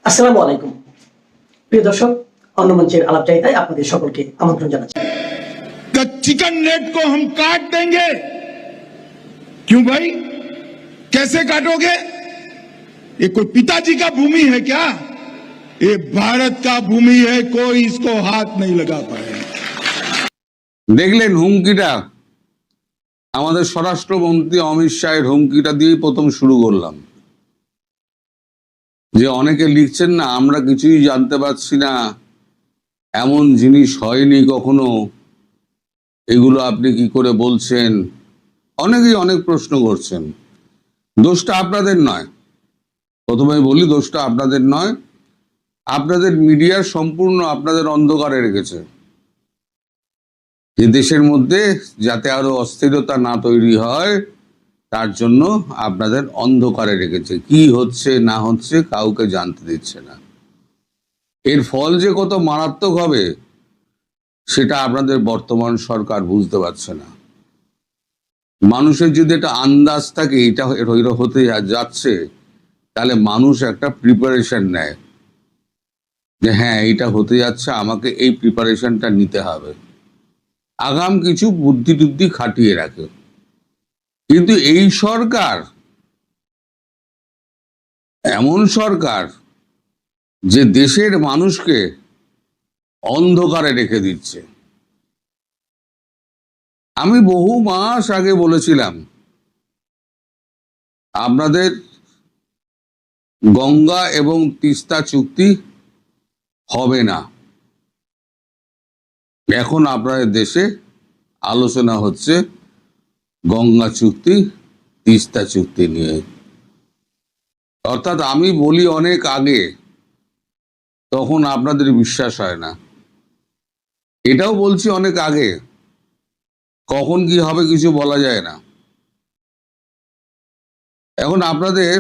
আসসালামু আলাইকুম প্রিয় দর্শক অন্য মঞ্চের আলাপচারিতায় আপনাদের সকলকে আমন্ত্রণ জানাচ্ছি। चिकन नेट को हम काट देंगे। क्यों भाई, कैसे काटोगे? ये कोई पिताजी का भूमि है क्या? ये भारत का भूमि है, कोई इसको हाथ नहीं लगा पाए। দেখলেন হুমকিটা, আমাদের স্বরাষ্ট্রমন্ত্রী অমিত শাহের হুমকিটা দিয়ে প্রথম শুরু করলাম। যে অনেকে লিখছেন না আমরা কিছুই জানতে পারছি না, এমন জিনিস হয়নি কখনো, এগুলো আপনি কি করে বলছেন? অনেকেই অনেক প্রশ্ন করছেন। দোষটা আপনাদের নয়, প্রথমে বলি দোষটা আপনাদের নয়, আপনাদের মিডিয়া সম্পূর্ণ আপনাদের অন্ধকারে রেখেছে। যে দেশের মধ্যে যাতে আরো অস্থিরতা না তৈরি হয় তার জন্য আপনাদের অন্ধকারে রেখেছে। কি হচ্ছে না হচ্ছে কাউকে জানতে দিচ্ছে না। এর ফল যে কত মারাত্মক হবে সেটা আপনাদের বর্তমান সরকার বুঝতে পারছে না। মানুষের যদি একটা আন্দাজ থাকে এটা হতে যাচ্ছে, তাহলে মানুষ একটা প্রিপারেশন নেয় যে হ্যাঁ এটা হতে যাচ্ছে, আমাকে এই প্রিপারেশনটা নিতে হবে, আগাম কিছু বুদ্ধি টুদ্ধি খাটিয়ে রাখে। কিন্তু এই সরকার এমন সরকার যে দেশের মানুষকে অন্ধকারে রেখে দিচ্ছে। আমি বহু মাস আগে বলেছিলাম আপনাদের গঙ্গা এবং তিস্তা চুক্তি হবে না। এখন আপনাদের দেশে আলোচনা হচ্ছে গঙ্গা চুক্তি, তিস্তা চুক্তি নিয়ে। অর্থাৎ আমি বলি অনেক আগে, তখন আপনাদের বিশ্বাস হয় না। এটাও বলছি অনেক আগে, কখন কি হবে কিছু বলা যায় না। এখন আপনাদের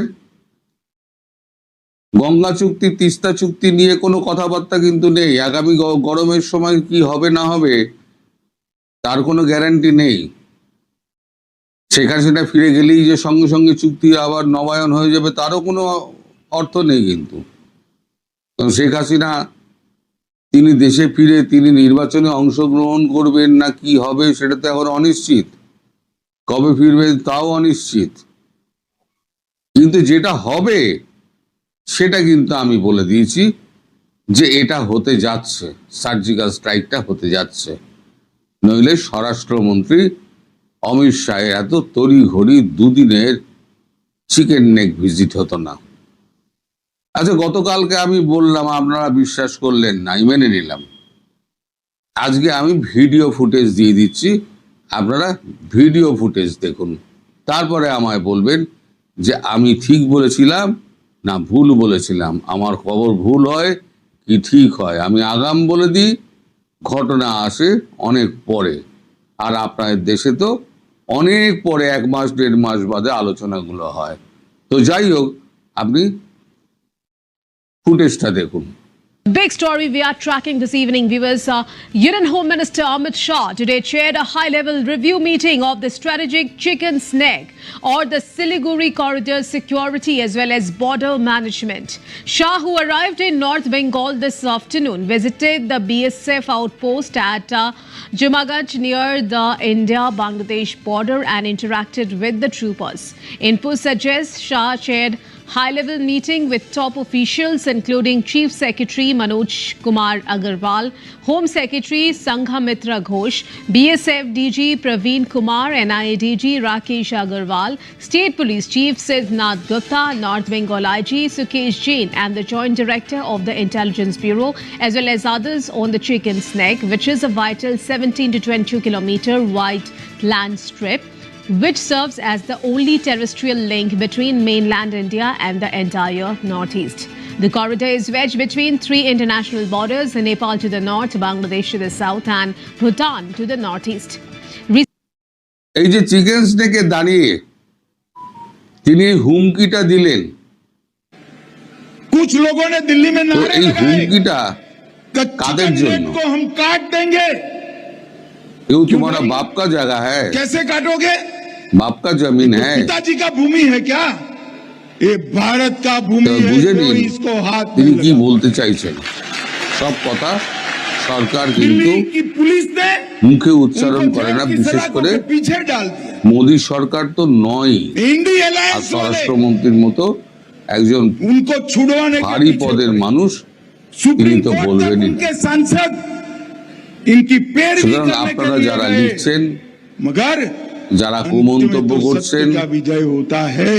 গঙ্গা চুক্তি, তিস্তা চুক্তি নিয়ে কোনো কথাবার্তা কিন্তু নেই। আগামী গরমের সময় কি হবে না হবে তার কোনো গ্যারান্টি নেই। শেখ হাসিনা ফিরে গেলেই যে সঙ্গে সঙ্গে চুক্তি আবার নবায়ন হয়ে যাবে তারও কোনো অর্থ নেই। কিন্তু শেখ হাসিনা তিনি দেশে ফিরে তিনি নির্বাচনে অংশগ্রহণ করবেন না কি হবে সেটা তো এখন অনিশ্চিত, কবে ফিরবেন তাও অনিশ্চিত। কিন্তু যেটা হবে সেটা কিন্তু আমি বলে দিয়েছি যে এটা হতে যাচ্ছে, সার্জিক্যাল স্ট্রাইকটা হতে যাচ্ছে। নইলে স্বরাষ্ট্রমন্ত্রী অমিত শাহের এত তড়িঘড়ি দুদিনের চিকেন নেক ভিজিট হতো না। আচ্ছা, গতকালকে আমি বললাম, আপনারা বিশ্বাস করলেন না, মেনে নিলাম। আজকে আমি ভিডিও ফুটেজ দিয়ে দিচ্ছি, আপনারা ভিডিও ফুটেজ দেখুন, তারপরে আমায় বলবেন যে আমি ঠিক বলেছিলাম না ভুল বলেছিলাম। আমার খবর ভুল হয় কি ঠিক হয় আমি আগাম বলে দিই, ঘটনা আসে অনেক পরে। আর আপনাদের দেশে তো অনেক পরে, 1 মাস 1.5 মাস বাদে আলোচনাগুলো হয়। তো যাই হোক, আপনি ফুটেজটা দেখুন। Big story we are tracking this evening, viewers. Union Home Minister Amit Shah today chaired a high-level review meeting of the strategic chicken snag or the Siliguri corridor security as well as border management. Shah, who arrived in North Bengal this afternoon, visited the BSF outpost at Jumaganj near the India-Bangladesh border and interacted with the troopers. Input suggests Shah chaired high-level meeting with top officials including Chief Secretary Manoj Kumar Agarwal, Home Secretary Sanghamitra Ghosh, BSF DG Praveen Kumar, NIA DG Rakesh Agarwal, State Police Chief Siddhnath Gupta, North Bengal IG Sukesh Jain and the Joint Director of the Intelligence Bureau, as well as others on the chicken snag, which is a vital 17 to 22 kilometer wide land strip which serves as the only terrestrial link between mainland India and the entire northeast. The corridor is wedged between 3 international borders, Nepal to the north, Bangladesh to the south and Bhutan to the northeast. এই যে chicken স্নেকে দাঁড়িয়ে তিনি হুমকিটা দিলেন, कुछ लोगों ने दिल्ली में তো नारे এই लगाए হুমকিটা কাদের चिकन জন্য? नेट को हम काट देंगे। ये तुम्हारा बाप का जगह है, कैसे काटोगे? बाप का जमीन है। पिताजी का भूमि है क्या? ये भारत का भूमि तो है, बुझे कोई নিন इसको हाथ তিনি नहीं কি लगा। বলতে চাইছেন। সব কথা সরকার কিন্তু दिल्ली की पुलिस ने মুখে উচ্চারণ उनको করে जेल না, की বিশেষ सलाखों করে के पीछे डाल दिया। মোদী সরকার তো নয়। इंडी আর अलायंस वाले স্বরাষ্ট্রমন্ত্রীর মতো একজন उनको छुड़वाने के ভারী पीछे পদের पड़े। মানুষ सुप्रीम তিনি তো कोर्ट तक বলবেনই না। उनके सांसद इनकी पैरवी সুতরাং करने के আপনারা लिए যারা गए। লিখছেন, मगर যারা अंत में কুমন্তব্য तो করছেন, सत्य का विजय होता है।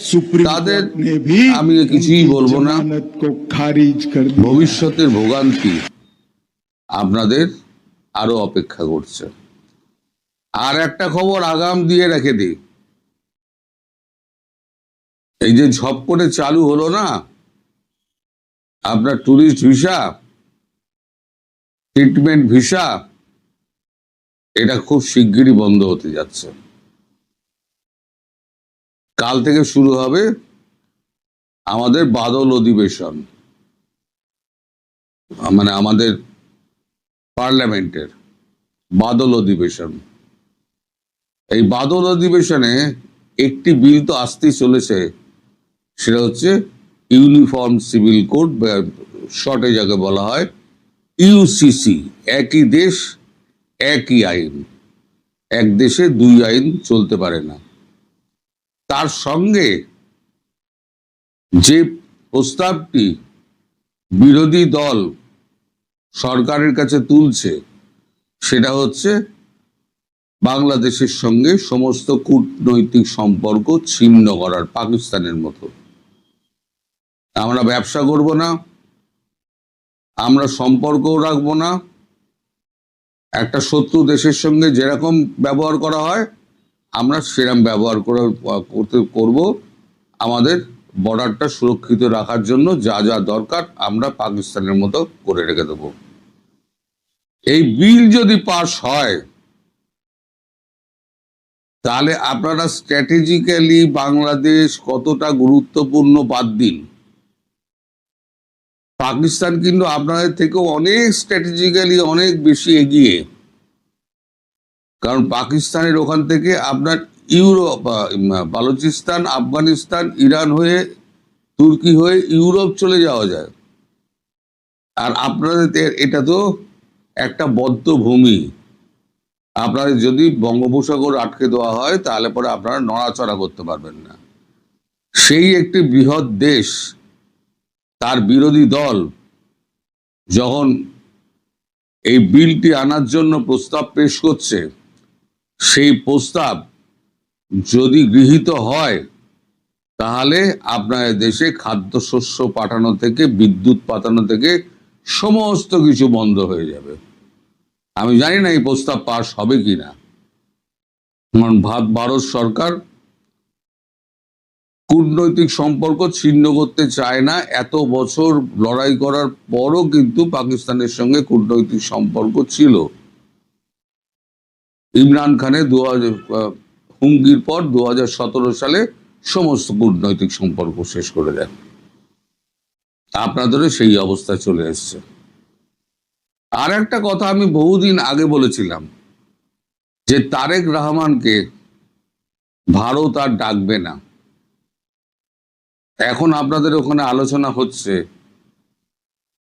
सुप्रीम তাদের कोर्ट ने भी আমি কিছুই उनकी বলবো না। जमानत को खारिज कर दिया। ভবিষ্যতের ভোগান্তি আপনাদের আরো অপেক্ষা করছে। আর একটা খবর আগাম দিয়ে রেখে দিই, এই যে ঝপ করে চালু হলো না আপনার ট্যুরিস্ট ভিসা, ট্রিটমেন্ট ভিসা, এটা খুব শিগগিরই বন্ধ হতে যাচ্ছে। কাল থেকে শুরু হবে আমাদের বাদল অধিবেশন, মানে আমাদের পার্লামেন্টের বাদল অধিবেশন। এই বাদল অধিবেশনে একটি বিল তো আসতেই চলেছে, সেটা হচ্ছে ইউনিফর্ম সিভিল কোড, শর্টে যাকে বলা হয় ইউসিসি। একই দেশ একই আইন, এক দেশে দুই আইন চলতে পারে না। তার সঙ্গে যে প্রস্তাবটি বিরোধী দল সরকারের কাছে তুলছে সেটা হচ্ছে বাংলাদেশের সঙ্গে সমস্ত কূটনৈতিক সম্পর্ক ছিন্ন করার, পাকিস্তানের মতো। আমরা ব্যবসা করব না, আমরা সম্পর্কও রাখবো না, একটা শত্রু দেশের সঙ্গে যেরকম ব্যবহার করা হয় আমরা সেরকম ব্যবহার করব। আমাদের বর্ডারটা সুরক্ষিত রাখার জন্য যা যা দরকার আমরা পাকিস্তানের মতো করে রেখে দেব। এই বিল যদি পাস হয় তাহলে আপনারা স্ট্র্যাটেজিক্যালি বাংলাদেশ কতটা গুরুত্বপূর্ণ বাদ দিন, পাকিস্তান কিন্তু আপনাদের থেকে অনেক স্ট্র্যাটেজিক্যালি অনেক বেশি এগিয়ে। কারণ পাকিস্তানের ওখান থেকে আপনার ইউরোপ, বালুচিস্তান, আফগানিস্তান, ইরান হয়ে, তুর্কি হয়ে ইউরোপ চলে যাওয়া যায়। আর আপনাদের এটা তো একটা বদ্ধ ভূমি, আপনাদের যদি বঙ্গোপসাগর আটকে দেওয়া হয় তাহলে পরে আপনারা নড়াচড়া করতে পারবেন না। সেই একটি বৃহৎ দেশ, তার বিরোধী দল যখন এই বিলটি আনার জন্য প্রস্তাব পেশ করছে, সেই প্রস্তাব যদি গৃহীত হয় তাহলে আপনাদের দেশে খাদ্যশস্য পাঠানো থেকে, বিদ্যুৎ পাঠানো থেকে সমস্ত কিছু বন্ধ হয়ে যাবে। আমি জানি না এই প্রস্তাব পাস হবে কিনা, কারণ ভারত সরকার কূটনৈতিক সম্পর্ক ছিন্ন করতে চায় না। এত বছর লড়াই করার পরও কিন্তু পাকিস্তানের সঙ্গে কূটনৈতিক সম্পর্ক ছিল। ইমরান খানের হুমকির পর 2017 সালে সমস্ত কূটনৈতিক সম্পর্ক শেষ করে দেন। আপনাদেরও সেই অবস্থা চলে এসছে। আর একটা কথা আমি বহুদিন আগে বলেছিলাম যে তারেক রহমানকে ভারত আর ডাকবে না। এখন আপনাদের ওখানে আলোচনা হচ্ছে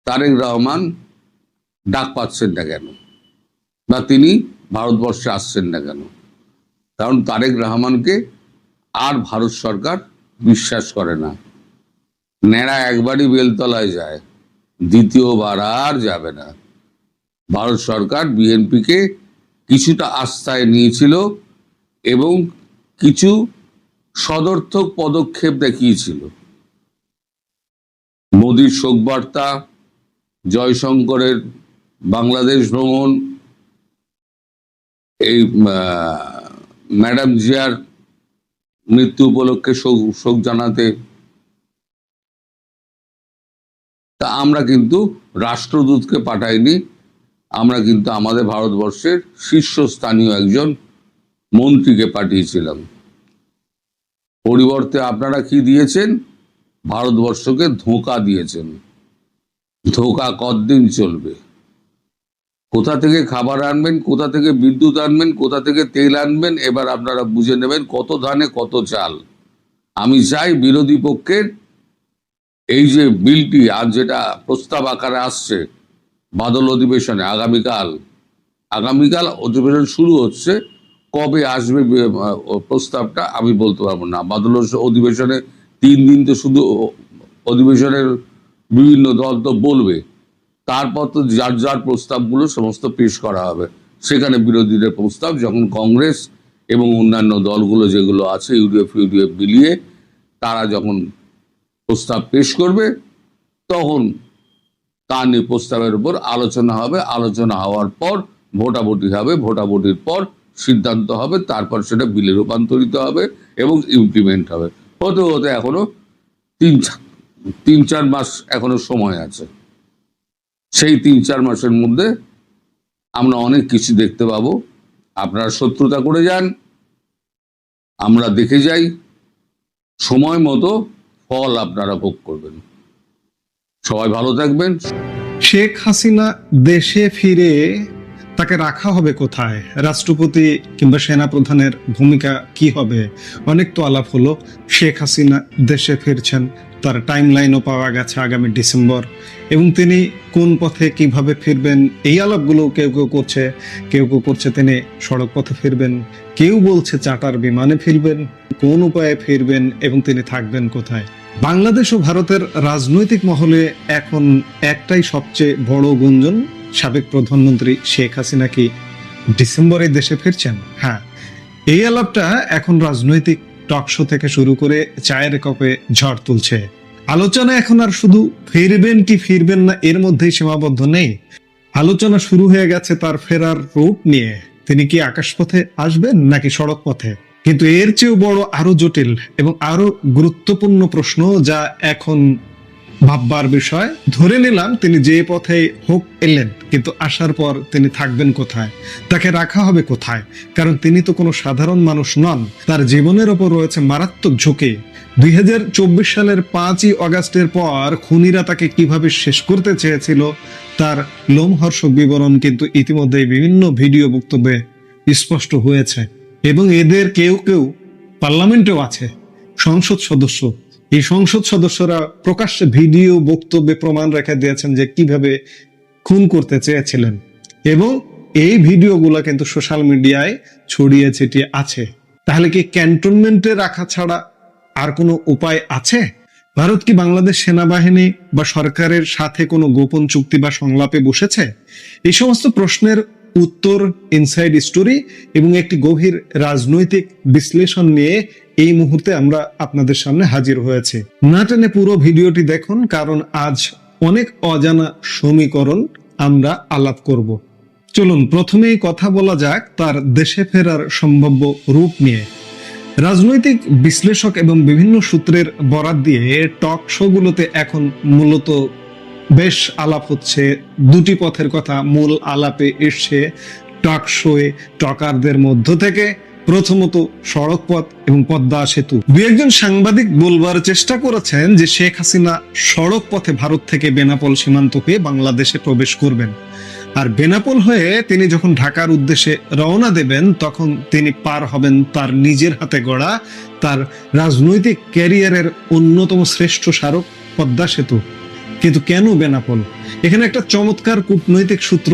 তারেক রহমান ডাক পাচ্ছেন না কেন, বা তিনি ভারতবর্ষে আসছেন না কেন। কারণ তারেক রহমানকে আর ভারত সরকার বিশ্বাস করে না। ন্যাড়া একবারই বেলতলায় যায়, দ্বিতীয়বার আর যাবে না। ভারত সরকার বিএনপিকে কিছুটা আস্থায় নিয়েছিল এবং কিছু সদর্থক পদক্ষেপ দেখিয়েছিল। মোদির শোকবার্তা, জয়শঙ্করের বাংলাদেশ ভ্রমণ, এই ম্যাডাম জিয়ার মৃত্যু উপলক্ষে শোক জানাতে। তা আমরা কিন্তু রাষ্ট্রদূতকে পাঠাইনি, আমরা কিন্তু আমাদের ভারতবর্ষের শীর্ষস্থানীয় একজন মন্ত্রীকে পাঠিয়েছিলাম। পরিবর্তে আপনারা কি দিয়েছেন? ভারতবর্ষকে ধোঁকা দিয়েছেন। ধোঁকা কতদিন চলবে? কোথা থেকে খাবার আনবেন, কোথা থেকে বিদ্যুৎ আনবেন, কোথা থেকে তেল আনবেন, এবার আপনারা বুঝে নেবেন কত ধানে কত চাল। আমি চাই বিরোধী পক্ষের এই যে বিলটি আজ যেটা প্রস্তাব আকারে আসছে বাদল অধিবেশনে, আগামীকাল অধিবেশন শুরু হচ্ছে, কবে আসবে প্রস্তাবটা আমি বলতে পারবো না। বাদল অধিবেশনে 3 দিন তো শুধু অধিবেশনের বিভিন্ন দল তো বলবে, তারপর তো যার যার প্রস্তাবগুলো সমস্ত পেশ করা হবে। সেখানে বিরোধীদের প্রস্তাব যখন কংগ্রেস এবং অন্যান্য দলগুলো যেগুলো আছে ইউডিএফ মিলিয়ে তারা যখন প্রস্তাব পেশ করবে, তখন তা নিয়ে প্রস্তাবের উপর আলোচনা হবে। আলোচনা হওয়ার পর ভোটাভুটি হবে, ভোটাভুটির পর সিদ্ধান্ত হবে, তারপর সেটা বিলে রূপান্তরিত হবে এবং ইমপ্লিমেন্ট হবে। হতে হতে এখনো 3-4 মাস এখনো সময় আছে। সেই 3-4 মাসের মধ্যে আমরা অনেক কিছু দেখতে পাবো। আপনারা শত্রুতা করে যান, আমরা দেখে যাই, সময় মতো ফল আপনারা ভোগ করবেন। সবাই ভালো থাকবেন। শেখ হাসিনা দেশে ফিরে তাকে রাখা হবে কোথায়? রাষ্ট্রপতি কিংবা সেনাপ্রধানের ভূমিকা কি হবে? অনেক তো আলাপ হলো। শেখ হাসিনা দেশে ফিরছেন, তার টাইম লাইনও পাওয়া গেছে আগামী ডিসেম্বর, এবং তিনি কোন পথে কিভাবে ফিরবেন এই আলাপগুলো কেউ কেউ করছে তিনি সড়ক পথে ফিরবেন, কেউ বলছে চার্টার বিমানে ফিরবেন, কোন উপায়ে ফিরবেন এবং তিনি থাকবেন কোথায়। বাংলাদেশ ও ভারতের রাজনৈতিক মহলে এখন একটাই সবচেয়ে বড় গুঞ্জন, সাবেক প্রধানমন্ত্রী শেখ হাসিনা কি ডিসেম্বরে দেশে ফিরছেন? হ্যাঁ, এই আলাপটা এখন রাজনৈতিক টকশো থেকে শুরু করে চায়ের কাপে ঝড় তুলছে। আলোচনা এখন আর শুধু ফিরবেন কি ফিরবেন না এর মধ্যেই সীমাবদ্ধ নেই। আলোচনা শুরু হয়ে গেছে তার ফেরার রুট নিয়ে। তিনি কি আকাশপথে আসবেন নাকি সড়ক পথে? কিন্তু এর চেয়েও বড়, আরো জটিল এবং আরো গুরুত্বপূর্ণ প্রশ্ন, যা এখন ভাববার বিষয়। ধরে নিলাম তিনি যে পথে হোক এলেন, কিন্তু আসার পর তিনি থাকবেন কোথায়? তাকে রাখা হবে কোথায়? কারণ তিনি তো কোনো সাধারণ মানুষ নন, তার জীবনের ওপর রয়েছে মারাত্মক ঝুঁকি। 2024 সালের 5ই অগাস্টের পর খুনিরা তাকে কিভাবে শেষ করতে চেয়েছিল তার লোমহর্ষক বিবরণ কিন্তু ইতিমধ্যে বিভিন্ন ভিডিও বক্তব্যে স্পষ্ট হয়েছে। এবং এদের কেউ কেউ পার্লামেন্টেও আছে, সংসদ সদস্য। এই সংসদ সদস্যরা প্রকাশ্যে ভিডিও বক্তব্যে প্রমাণ রেখে দিয়েছেন যে কিভাবে খুন করতে চেয়েছিলেন, এবং এই ভিডিওগুলো কিন্তু সোশ্যাল মিডিয়ায় ছড়িয়ে ছিটিয়ে আছে। তাহলে কি ক্যান্টনমেন্টে রাখা ছাড়া আর কোনো উপায় আছে? ভারত কি বাংলাদেশ সেনাবাহিনী বা সরকারের সাথে কোনো গোপন চুক্তি বা সংলাপে বসেছে? এই সমস্ত প্রশ্নের উত্তর, ইনসাইড স্টোরি এবং একটি গভীর রাজনৈতিক বিশ্লেষণ নিয়ে এই মুহূর্তে আমরা আপনাদের সামনে হাজির হয়েছে। না টেনে পুরো ভিডিওটি দেখুন, কারণ আজ অনেক অজানা সমীকরণ আমরা আলাপ করব। চলুন প্রথমেই কথা বলা যাক তার দেশে ফেরার সম্ভাব্য রূপ নিয়ে। রাজনৈতিক বিশ্লেষক এবং বিভিন্ন সূত্রের বরাত দিয়ে টক শোগুলোতে এখন মূলত বেশ আলাপ হচ্ছে। দুটি পথের কথা মূল আলাপে এসছে টক শোয়ে টকারদের মধ্য থেকে। প্রথমত সড়ক পথ এবং পদ্মা সেতু। দু একজন সাংবাদিক বলবার চেষ্টা করেছেন যে শেখ হাসিনা সড়ক পথে ভারত থেকে বেনাপোল সীমান্ত হয়ে বাংলাদেশে প্রবেশ করবেন, আর বেনাপোল হয়ে তিনি যখন ঢাকার উদ্দেশ্যে রওনা দেবেন তখন তিনি পার হবেন তার নিজের হাতে গড়া, তার রাজনৈতিক ক্যারিয়ারের অন্যতম শ্রেষ্ঠ স্মারক পদ্মা সেতু। কিন্তু কেন বেনাপোল? এখানে একটা চমৎকার কূটনৈতিক সূত্র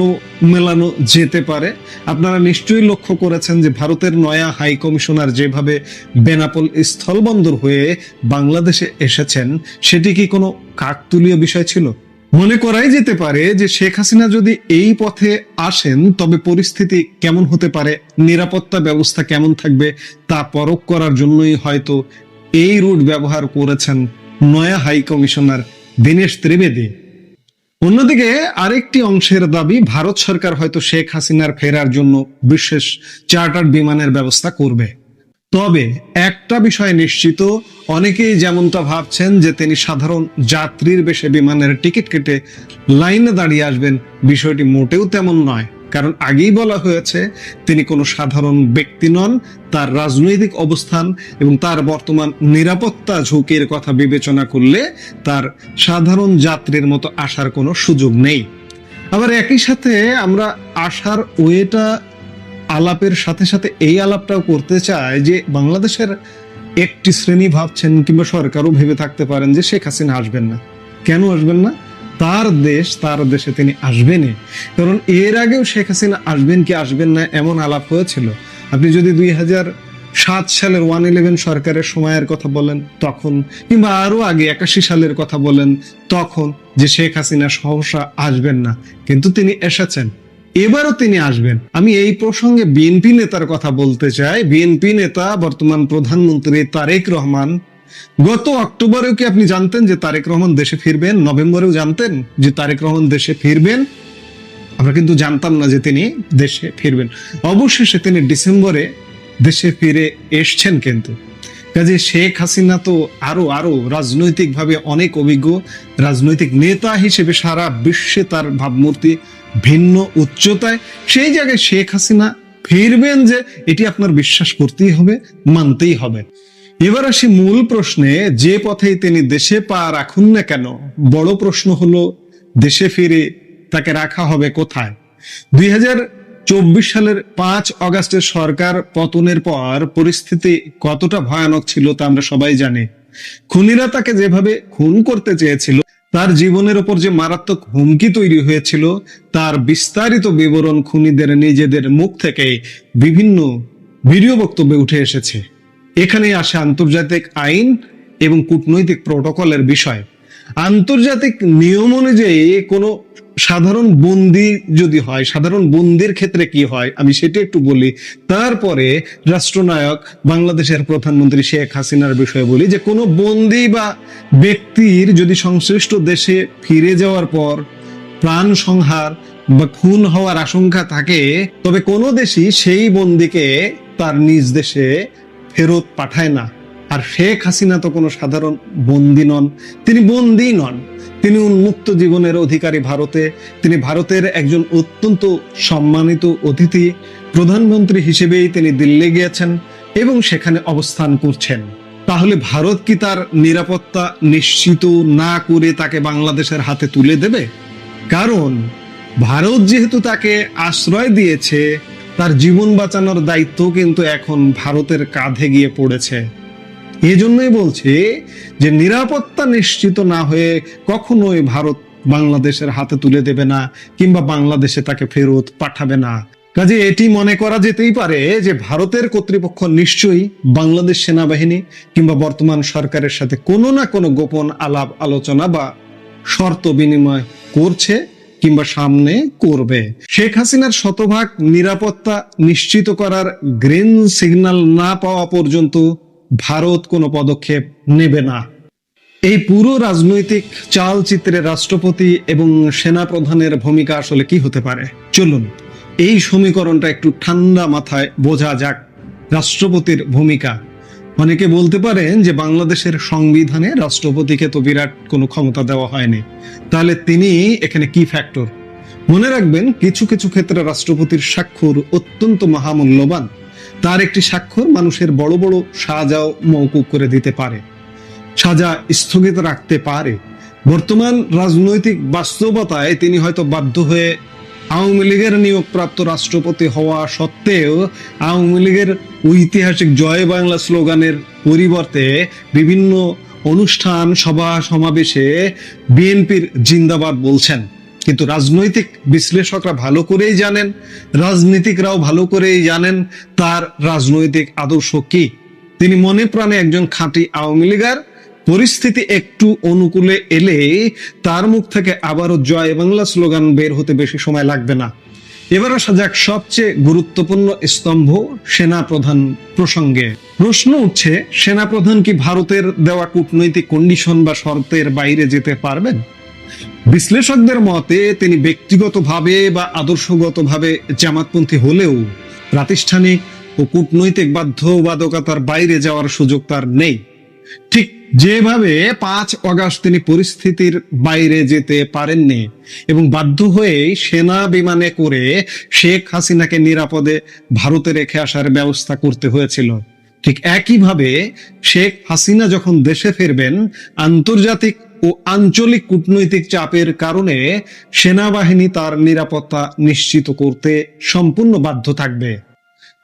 মেলানো যেতে পারে। আপনারা নিশ্চয়ই লক্ষ্য করেছেন যে ভারতের নয়া হাই কমিশনার যেভাবে বেনাপোল স্থলবন্দর হয়ে বাংলাদেশে এসেছেন, সেটি কি কোনো কাকতালীয় বিষয় ছিল? মনে করাই যেতে পারে যে শেখ হাসিনা যদি এই পথে আসেন তবে পরিস্থিতি কেমন হতে পারে, নিরাপত্তা ব্যবস্থা কেমন থাকবে তা পরখ করার জন্যই হয়তো এই রুট ব্যবহার করেছেন নয়া হাই কমিশনার দীনেশ ত্রিবেদী। অন্যদিকে আরেকটি অংশের দাবি, ভারত সরকার হয়তো শেখ হাসিনার ফেরার জন্য বিশেষ চার্টার বিমানের ব্যবস্থা করবে। তবে একটা বিষয় নিশ্চিত, অনেকেই যেমনটা ভাবছেন যে তিনি সাধারণ যাত্রীর বেশে বিমানের টিকিট কেটে লাইনে দাঁড়িয়ে আসবেন, বিষয়টি মোটেও তেমন নয়। কারণ আগেই বলা হয়েছে তিনি কোনো সাধারণ ব্যক্তি নন। তার রাজনৈতিক অবস্থান এবং তার বর্তমান নিরাপত্তা ঝুঁকির কথা বিবেচনা করলে তার সাধারণ যাত্রীর মতো আসার কোনো সুযোগ নেই। আবার একই সাথে আমরা আসার ওয়েটা আলাপের সাথে সাথে এই আলাপটাও করতে চাই যে বাংলাদেশের একটি শ্রেণী ভাবছেন কিংবা সরকারও ভেবে থাকতে পারেন যে শেখ হাসিনা আসবেন না। কেন আসবেন না? তার দেশ, তার দেশে তিনি আসবেনই। কারণ এর আগেও শেখ হাসিনা আসবেন কি আসবেন না এমন আলাপ হয়েছিল। আপনি যদি 2007 সালের 111 সরকারের সময়ের কথা বলেন তখন, কিংবা আরো আগে 81 সালের কথা বলেন তখন, যে শেখ হাসিনা সহসা আসবেন না, কিন্তু তিনি এসেছেন। এবারও তিনি আসবেন। আমি এই প্রসঙ্গে বিএনপি নেতার কথা বলতে চাই। বিএনপি নেতা বর্তমান প্রধানমন্ত্রী তারেক রহমান, গত অক্টোবরেও কি আপনি জানতেন যে তারেক রহমান দেশে ফিরবেন? নভেম্বরেও জানতেন যে তারেক রহমান দেশে ফিরবেন? আমরা কিন্তু জানতাম না যে তিনি দেশে ফিরবেন। অবশেষে তিনি ডিসেম্বরে দেশে ফিরে এসছেন। কিন্তু কাজে শেখ হাসিনা তো আরো রাজনৈতিকভাবে অনেক অভিজ্ঞ রাজনৈতিক নেতা হিসেবে সারা বিশ্বে তার ভাবমূর্তি ভিন্ন উচ্চতায়। সেই জায়গায় শেখ হাসিনা ফিরবেন যে এটি আপনার বিশ্বাস করতেই হবে, মানতেই হবে। এবার আসি মূল প্রশ্নে, যে পথেই তিনি দেশে পা রাখুন না কেন, বড় প্রশ্ন হলো দেশে ফিরে তাকে রাখা হবে কোথায়? 2024 সালের 5 অগাস্টের সরকার পতনের পর পরিস্থিতি কতটা ভয়ানক ছিল তা আমরা সবাই জানি। খুনিরা তাকে যেভাবে খুন করতে চেয়েছিল, তার জীবনের উপর যে মারাত্মক হুমকি তৈরি হয়েছিল, তার বিস্তারিত বিবরণ খুনিদের নিজেদের মুখ থেকে বিভিন্ন ভিডিও বক্তব্যে উঠে এসেছে। এখানে আসে আন্তর্জাতিক আইন এবং কূটনৈতিক প্রটোকলের বিষয়। আন্তর্জাতিক নিয়ম অনুযায়ী কোনো সাধারণ বন্দী যদি হয়, সাধারণ বন্দির ক্ষেত্রে কি হয় আমি সেটা একটু বলি। তারপরে রাষ্ট্রনায়ক বাংলাদেশের প্রধানমন্ত্রী শেখ হাসিনার বিষয়ে বলি, যে কোনো বন্দী বা ব্যক্তির যদি সংশ্লিষ্ট দেশে ফিরে যাওয়ার পর প্রাণ সংহার বা খুন হওয়ার আশঙ্কা থাকে, তবে কোনো দেশই সেই বন্দীকে তার নিজ দেশে ফেরত পাঠায় না। আর শেখ হাসিনা তো কোনো সাধারণ বন্দী নন, তিনি বন্দী নন, তিনি উন্মুক্ত জীবনের অধিকারী ভারতে। তিনি ভারতের একজন অত্যন্ত সম্মানিত অতিথি। প্রধানমন্ত্রী হিসেবেই তিনি দিল্লি গিয়েছেন এবং সেখানে অবস্থান করছেন। তাহলে ভারত কি তার নিরাপত্তা নিশ্চিত না করে তাকে বাংলাদেশের হাতে তুলে দেবে? কারণ ভারত যেহেতু তাকে আশ্রয় দিয়েছে, তার জীবন বাঁচানোর দায়িত্ব কিন্তু এখন ভারতের কাঁধে গিয়ে পড়েছে। এই জন্যই বলছি যে নিরাপত্তা নিশ্চিত না হয়ে কখনোই ভারত বাংলাদেশের হাতে তুলে দেবে না, কিংবা বাংলাদেশে তাকে ফেরত পাঠাবে না। কাজে এটি মনে করা যেতেই পারে যে ভারতের কর্তৃপক্ষ নিশ্চয়ই বাংলাদেশ সেনাবাহিনী কিংবা বর্তমান সরকারের সাথে কোনো না কোনো গোপন আলাপ আলোচনা বা শর্ত বিনিময় করছে কিংবা সামনে করবে। শেখ হাসিনার শতভাগ নিরাপত্তা নিশ্চিত করার গ্রিন সিগন্যাল না পাওয়া পর্যন্ত ভারত কোনো পদক্ষেপ নেবে না। এই পুরো রাজনৈতিক চালচিত্রে রাষ্ট্রপতি এবং সেনা প্রধানের ভূমিকা আসলে কি হতে পারে, চলুন এই সমীকরণটা একটু ঠান্ডা মাথায় বোঝা যাক। রাষ্ট্রপতির ভূমিকা, অনেকে বলতে পারেন যে বাংলাদেশের সংবিধানে রাষ্ট্রপতিকে তো বিরাট কোনো ক্ষমতা দেওয়া হয়নি, তাহলে তিনি এখানে কি ফ্যাক্টর? মনে রাখবেন, কিছু কিছু ক্ষেত্রে রাষ্ট্রপতির স্বাক্ষর অত্যন্ত মহামূল্যবান। তার একটি স্বাক্ষর মানুষের বড় বড় সাজাও মওকুফ করে দিতে পারে, সাজা স্থগিত রাখতে পারে। বর্তমান রাজনৈতিক বাস্তবতায় তিনি হয়তো বাধ্য হয়ে আওয়ামী লীগের নিয়োগপ্রাপ্ত রাষ্ট্রপতি হওয়া সত্ত্বেও আওয়ামী লীগের ঐতিহাসিক জয় বাংলা স্লোগানের পরিবর্তে বিভিন্ন অনুষ্ঠান সভা সমাবেশে বিএনপির জিন্দাবাদ বলছেন। কিন্তু রাজনৈতিক বিশ্লেষকরা ভালো করেই জানেন, রাজনীতিকরাও ভালো করেই জানেন তার রাজনৈতিক আদর্শ কি। তিনি মনে প্রাণে একজন খাঁটি আওয়ামী লীগার। পরিস্থিতি একটু অনুকূলে এলে তার মুখ থেকে আবারও জয় বাংলা স্লোগান বের হতে বেশি সময় লাগবে না। এবার আসা যাক সবচেয়ে গুরুত্বপূর্ণ স্তম্ভ সেনা প্রধান প্রসঙ্গে। প্রশ্ন উঠছে, সেনা প্রধান কি ভারতের দেওয়া কূটনৈতিক কন্ডিশন বা শর্তের বাইরে যেতে পারবেন? বিশ্লেষকদের মতে তিনি ব্যক্তিগতভাবে বা আদর্শগতভাবে জামাতপন্থী হলেও প্রাতিষ্ঠানিক ও কূটনৈতিক বাধ্যবাধকতার বাইরে যাওয়ার সুযোগ তার নেই। ঠিক যেভাবে 5 অগাস্ট তিনি পরিস্থিতির বাইরে যেতে পারেননি এবং বাধ্য হয়ে সেনা বিমানে করে শেখ হাসিনাকে নিরাপদে ভারতে রেখে আসার ব্যবস্থা করতে হয়েছিল, ঠিক একইভাবে শেখ হাসিনা যখন দেশে ফিরবেন, আন্তর্জাতিক ও আঞ্চলিক কূটনৈতিক চাপের কারণে সেনাবাহিনী তার নিরাপত্তা নিশ্চিত করতে সম্পূর্ণ বাধ্য থাকবে।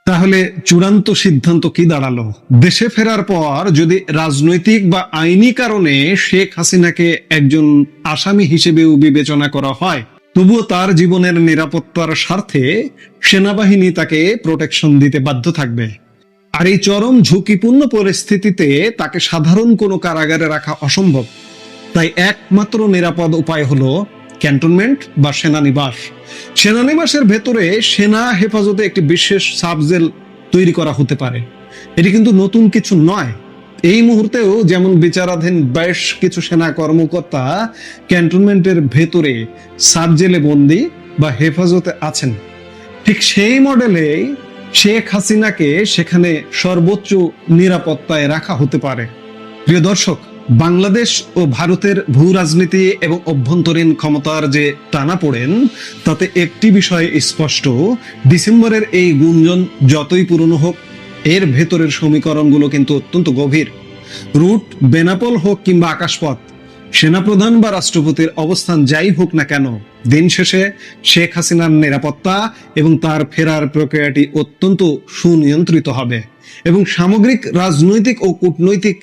তাহলে চূড়ান্ত সিদ্ধান্ত কি দাঁড়ালো? দেশে ফেরার পর যদি রাজনৈতিক বা আইনি কারণে শেখ হাসিনাকে একজন আসামি হিসেবেও বিবেচনা করা হয়, তবুও তার জীবনের নিরাপত্তার স্বার্থে সেনাবাহিনী তাকে প্রোটেকশন দিতে বাধ্য থাকবে। আর এই চরম ঝুঁকিপূর্ণ পরিস্থিতিতে তাকে সাধারণ কোনো কারাগারে রাখা অসম্ভব। তাই একমাত্র নিরাপদ উপায় হলো ক্যান্টনমেন্ট বা সেনানিবাস। সেনানিবাসের ভেতরে সেনা হেফাজতে একটি বিশেষ সাবজেল তৈরি করা হতে পারে। এটি কিন্তু নতুন কিছু নয়। এই মুহূর্তেও যেমন বিচারাধীন বেশ কিছু সেনা কর্মকর্তা ক্যান্টনমেন্টের ভেতরে সাবজেলে বন্দী বা হেফাজতে আছেন, ঠিক সেই মডেলে শেখ হাসিনাকে সেখানে সর্বোচ্চ নিরাপত্তায় রাখা হতে পারে। প্রিয় দর্শক, বাংলাদেশ ও ভারতের ভূ রাজনীতি এবং অভ্যন্তরীণ ক্ষমতার যে টানাপোড়েন, তাতে একটি বিষয় স্পষ্ট: ডিসেম্বরের এই গুঞ্জন যতই পুরনো হোক, এর ভেতরের সমীকরণগুলো কিন্তু অত্যন্ত গভীর। রুট বেনাপোল হোক কিংবা আকাশপথ, সেনাপ্রধান বা রাষ্ট্রপতির অবস্থান যাই হোক না কেন, দিন শেষে শেখ হাসিনার নিরাপত্তা এবং তার ফেরার প্রক্রিয়াটি অত্যন্ত সুনিয়ন্ত্রিত হবে। এবং সামগ্রিক রাজনৈতিক ও কূটনৈতিক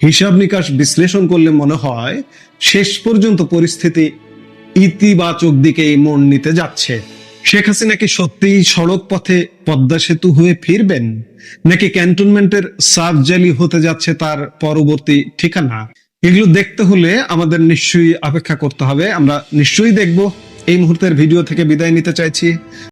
হিসাব নিকাশ বিশ্লেষণ করলে মনে হয় শেষ পর্যন্ত পরিস্থিতি ইতিবাচক দিকেই মোড় নিতে যাচ্ছে। শেখ হাসিনা কি সত্যিই সড়ক পথে পদ্মা সেতু হয়ে ফিরবেন, নাকি ক্যান্টনমেন্টের সাবজেলি হতে যাচ্ছে তার পরবর্তী ঠিকানা? এগুলো দেখতে হলে আমাদের নিশ্চয়ই অপেক্ষা করতে হবে। আমরা নিশ্চয়ই দেখব। এই মুহূর্তের ভিডিও থেকে বিদায় নিতে চাইছি।